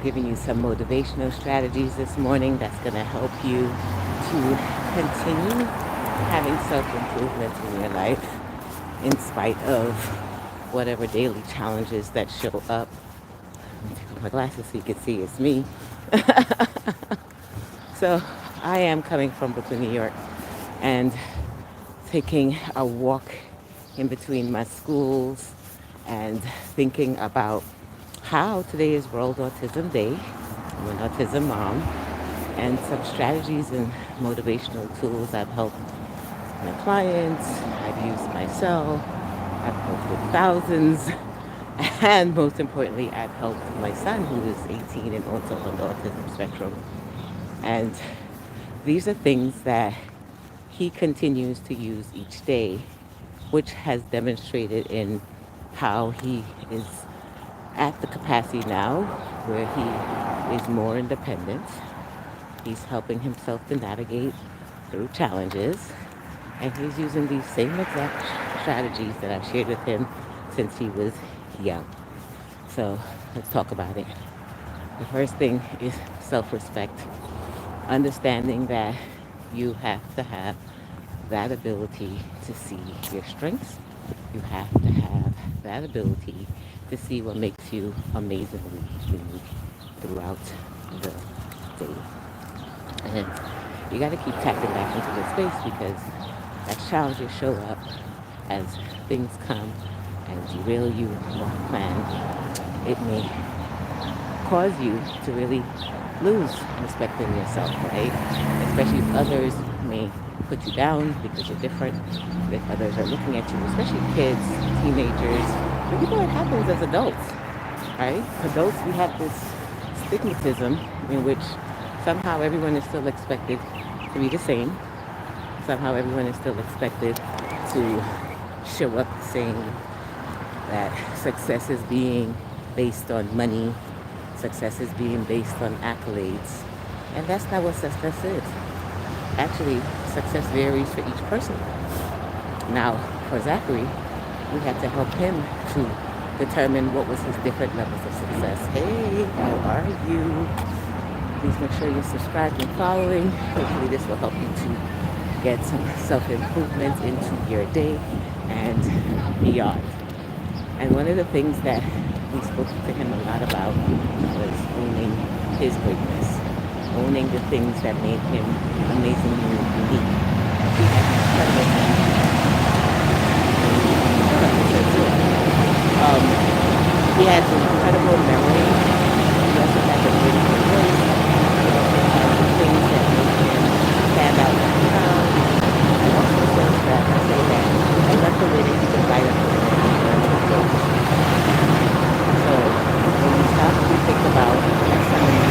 giving you some motivational strategies this morning that's going to help you to continue having self-improvement in your life in spite of whatever daily challenges that show up. Let me take off my glasses so you can see it's me. So I am coming from Brooklyn, New York, and taking a walk in between my schools and thinking about how today is World Autism Day. I'm an autism mom, and some strategies and motivational tools I've helped my clients, I've used myself, I've helped with thousands, and most importantly, I've helped my son who is 18 and also on the autism spectrum. And these are things that he continues to use each day, which has demonstrated in how he is at the capacity now where he is more independent. He's helping himself to navigate through challenges, and he's using these same exact strategies that I've shared with him since he was young. So let's talk about it. The first thing is self-respect. Understanding that you have to have that ability to see your strengths. You have to have that ability to see what makes you amazingly unique throughout the day. And you got to keep tapping back into the space because as challenges show up, as things come and derail you off plan, it may cause you to really lose respect in yourself, right? Especially if others may put you down because you're different, if others are looking at you, especially kids, teenagers. But you know what happens as adults, right? Adults, we have this stigmatism in which somehow everyone is still expected to be the same. Somehow everyone is still expected to show up saying that success is being based on money, success is being based on accolades. And that's not what success is. Actually, success varies for each person. Now, for Zachary, we had to help him to determine what was his different levels of success. Hey, how are you? Please make sure you're subscribed and following. Hopefully this will help you to get some self-improvement into your day and beyond. And one of the things that we spoke to him a lot about was owning his greatness, owning the things that made him amazingly unique. He had um, he had an incredible memory. He also had a beautiful voice. He also had the things that made him stand out in the crowd. And also things that I say that I love the way that he could light up the room and learn to go. So when we stop to think about ourselves,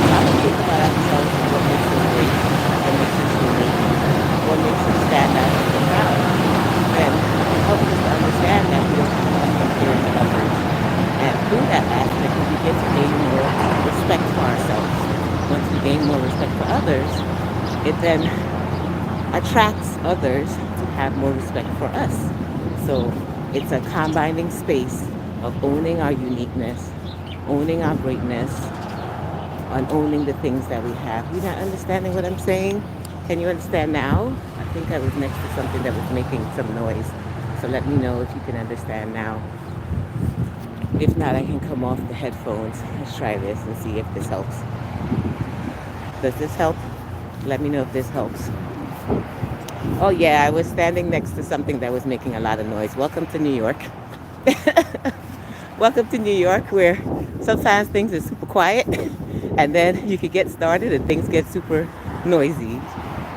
stop to think about ourselves and what makes us great, what makes us unique, what makes us stand out in the crowd, and it helps us to understand that we don't have to compare to others. And through that aspect, we begin to gain more respect for ourselves. Once we gain more respect for others, it then attracts others to have more respect for us. So it's a combining space of owning our uniqueness, owning our greatness, and owning the things that we have. You're not understanding what I'm saying? Can you understand now? I think I was next to something that was making some noise. So let me know if you can understand now. If not, I can come off the headphones. Let's try this and see if this helps. Does this help? Let me know if this helps. Oh yeah, I was standing next to something that was making a lot of noise. Welcome to New York. Welcome to New York, where sometimes things are super quiet and then you could get started and things get super noisy.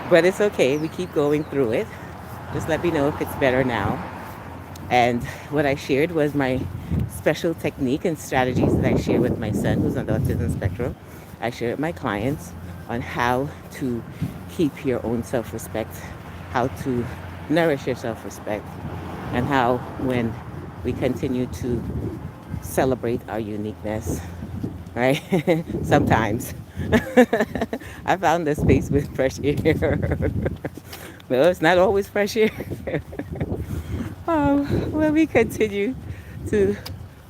But it's okay, we keep going through it. Just let me know if it's better now. And what I shared was my special technique and strategies that I share with my son who's on the autism spectrum. I share with my clients on how to keep your own self-respect, how to nourish your self-respect, and how when we continue to celebrate our uniqueness, right? Sometimes. I found this space with fresh air. Well, it's not always fresh air. When we continue to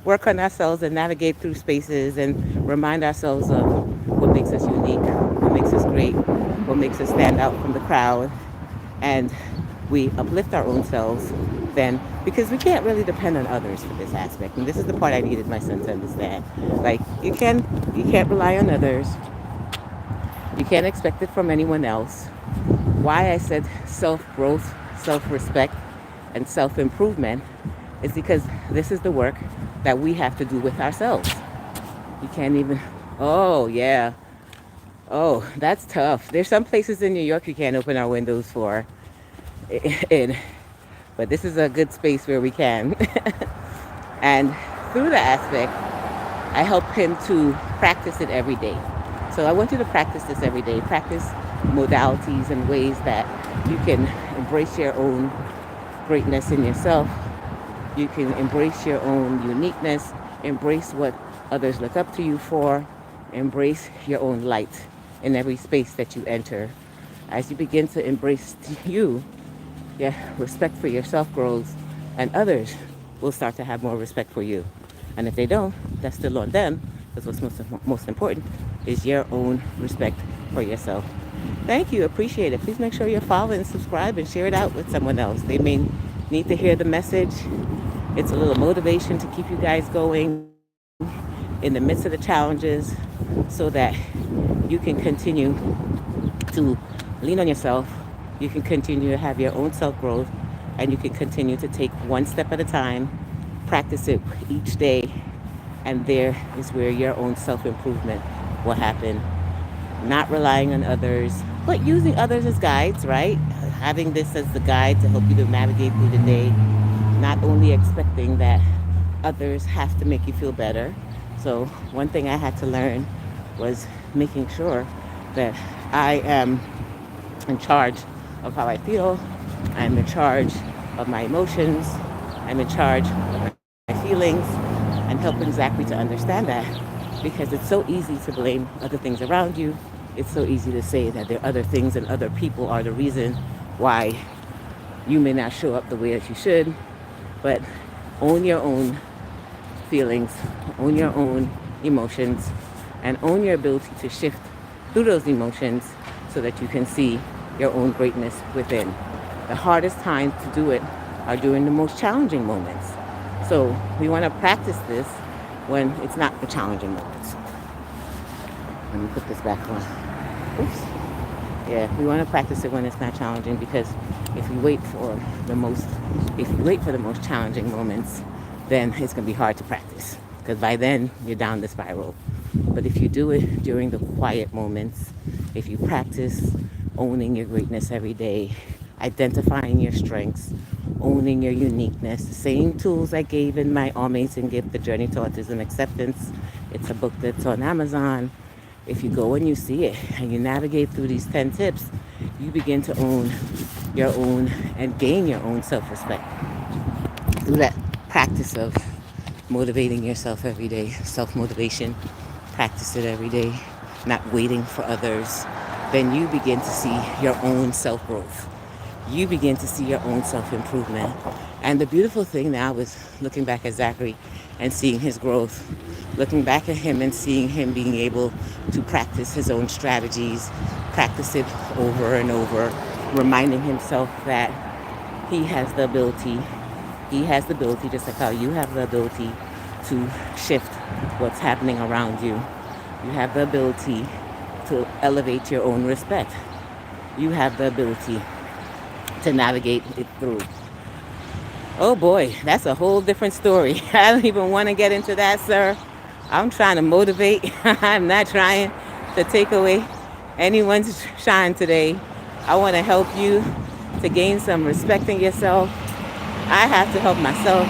work on ourselves and navigate through spaces and remind ourselves of what makes us unique, what makes us great, what makes us stand out from the crowd, and we uplift our own selves, then because we can't really depend on others for this aspect. And this is the part I needed my son to understand. Like you can't rely on others. You can't expect it from anyone else. Why I said self-growth, self-respect, and self-improvement is because this is the work that we have to do with ourselves. You can't even, oh yeah, oh, that's tough. There's some places in New York you can't open our windows for. And, but this is a good space where we can. And through the aspect, I help him to practice it every day. So I want you to practice this every day. Practice modalities and ways that you can embrace your own greatness in yourself. You can embrace your own uniqueness, embrace what others look up to you for, embrace your own light in every space that you enter. As you begin to embrace you, yeah, respect for yourself grows, and others will start to have more respect for you. And if they don't, that's still on them, because what's most important is your own respect for yourself. Thank you, appreciate it. Please make sure you're following, subscribe, and share it out with someone else. They may need to hear the message. It's a little motivation to keep you guys going in the midst of the challenges so that you can continue to lean on yourself. You can continue to have your own self-growth, and you can continue to take one step at a time, practice it each day, and there is where your own self-improvement will happen. Not relying on others, but using others as guides, right? Having this as the guide to help you to navigate through the day. Not only expecting that others have to make you feel better. So one thing I had to learn was making sure that I am in charge of how I feel. I'm in charge of my emotions. I'm in charge of my feelings, and helping Zachary to understand that, because it's so easy to blame other things around you. It's so easy to say that there are other things and other people are the reason why you may not show up the way that you should. But own your own feelings, own your own emotions, and own your ability to shift through those emotions so that you can see your own greatness within. The hardest times to do it are during the most challenging moments. So we want to practice this when it's not the challenging moments. Let me put this back on. Oops. Yeah, we want to practice it when it's not challenging, because if you wait for the most, if you wait for the most challenging moments, then it's going to be hard to practice, because by then you're down the spiral. But if you do it during the quiet moments, if you practice owning your greatness every day, identifying your strengths, owning your uniqueness, the same tools I gave in my Amazing Gift, The Journey to Autism Acceptance. It's a book that's on Amazon. If you go and you see it and you navigate through these 10 tips, you begin to own your own and gain your own self-respect through that practice of motivating yourself every day, self-motivation. Practice it every day, not waiting for others. Then you begin to see your own self-growth. You begin to see your own self-improvement. And the beautiful thing now is looking back at Zachary and seeing his growth, looking back at him and seeing him being able to practice his own strategies, practice it over and over, reminding himself that he has the ability, just like how you have the ability to shift what's happening around you. You have the ability to elevate your own respect. You have the ability to navigate it through. Oh boy, that's a whole different story. I don't even want to get into that, sir. I'm trying to motivate. I'm not trying to take away anyone's shine today. I want to help you to gain some respect in yourself. I have to help myself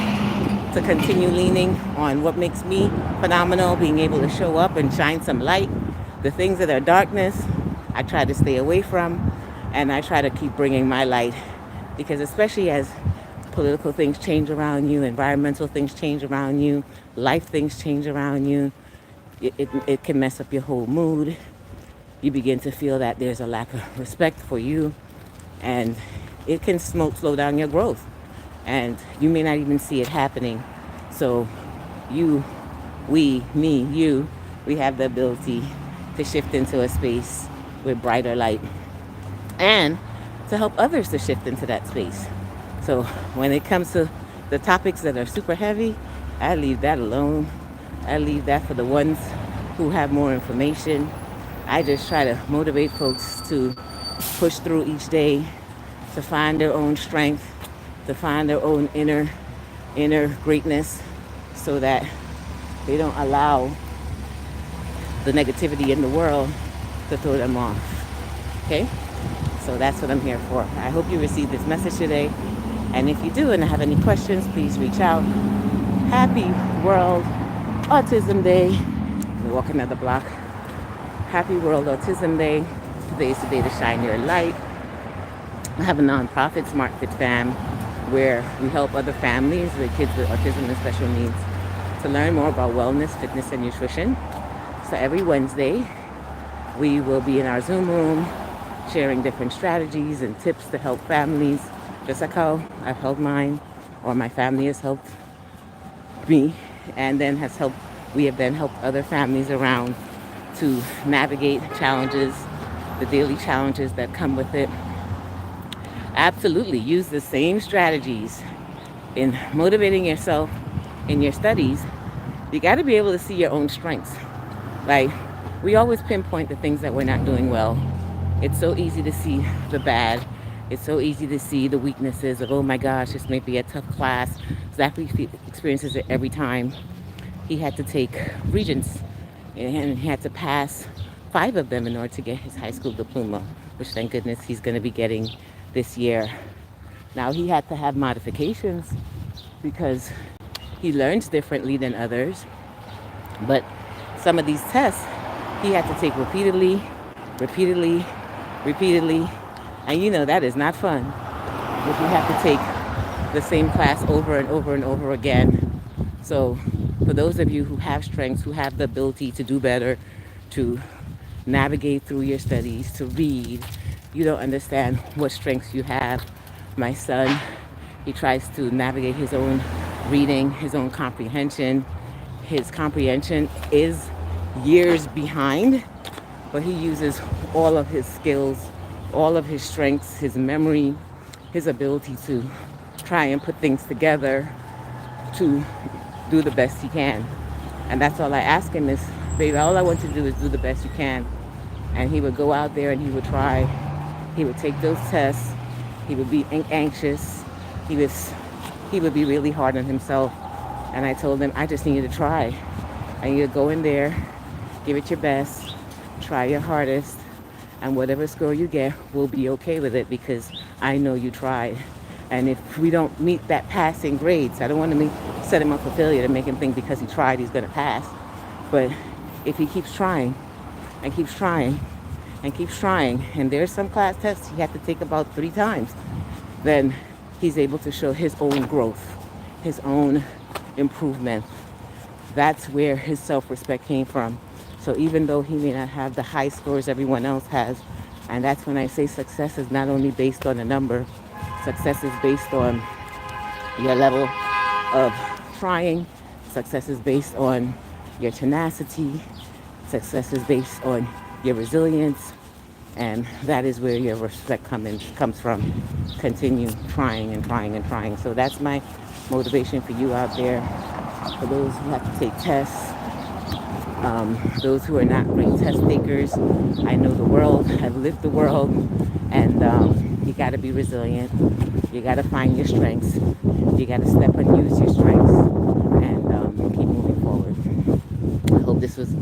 to continue leaning on what makes me phenomenal, being able to show up and shine some light. The things that are darkness, I try to stay away from, and I try to keep bringing my light, because especially as political things change around you, environmental things change around you, life things change around you, it can mess up your whole mood. You begin to feel that there's a lack of respect for you, and it can slow down your growth. And you may not even see it happening. So you, we, me, you, we have the ability to shift into a space with brighter light and to help others to shift into that space. So when it comes to the topics that are super heavy, I leave that alone. I leave that for the ones who have more information. I just try to motivate folks to push through each day, to find their own strength, to find their own inner greatness, so that they don't allow the negativity in the world to throw them off. Okay? So that's what I'm here for. I hope you received this message today. And if you do and have any questions, please reach out. Happy World Autism Day. We're walking another block. Happy World Autism Day. Today is the day to shine your light. I have a nonprofit, Smart Fit Fam, where we help other families with kids with autism and special needs to learn more about wellness, fitness, and nutrition. So every Wednesday, we will be in our Zoom room sharing different strategies and tips to help families, just like how I've helped mine, or my family has helped me, and then we have then helped other families around to navigate challenges, the daily challenges that come with it. Absolutely use the same strategies in motivating yourself in your studies. You got to be able to see your own strengths. Like, we always pinpoint the things that we're not doing well. It's so easy to see the bad. It's so easy to see the weaknesses of, oh my gosh, this may be a tough class. Zachary experiences it every time. He had to take Regents, and he had to pass 5 of them in order to get his high school diploma, which thank goodness he's going to be getting this year. Now, he had to have modifications because he learns differently than others, but some of these tests he had to take repeatedly, and you know that is not fun if you have to take the same class over and over and over again. So for those of you who have strengths, who have the ability to do better, to navigate through your studies, to read, you don't understand what strengths you have. My son, he tries to navigate his own reading, his own comprehension. His comprehension is years behind, but he uses all of his skills, all of his strengths, his memory, his ability to try and put things together to do the best he can. And that's all I ask him is, baby, all I want you to do is do the best you can. And he would go out there and he would try. He would take those tests. He would be anxious. He would be really hard on himself. And I told him, I just need you to try. I need you to go in there, give it your best, try your hardest, and whatever score you get, we'll be okay with it because I know you tried. And if we don't meet that passing grades, I don't want to set him up for failure to make him think because he tried he's going to pass. But if he keeps trying and keeps trying and keeps trying, and there's some class tests he had to take about 3 times, then he's able to show his own growth, his own improvement. That's where his self-respect came from. So even though he may not have the high scores everyone else has, and that's when I say success is not only based on a number, success is based on your level of trying. Success is based on your tenacity. Success is based on your resilience. And that is where your respect comes from. Continue trying and trying and trying. So that's my motivation for you out there. For those who have to take tests, those who are not great test takers, I know the world. I've lived the world. And you got to be resilient. You got to find your strengths. You got to step and use your strengths and keep moving forward. I hope this was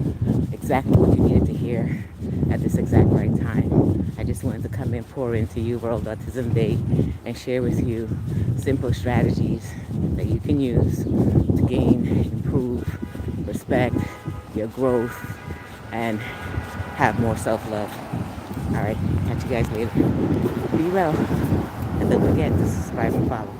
exactly what you needed to hear at this exact right time. I just wanted to come and pour into you World Autism Day and share with you simple strategies that you can use to gain, improve, respect, your growth, and have more self-love. All right, catch you guys later. Be well, and don't forget to subscribe and follow.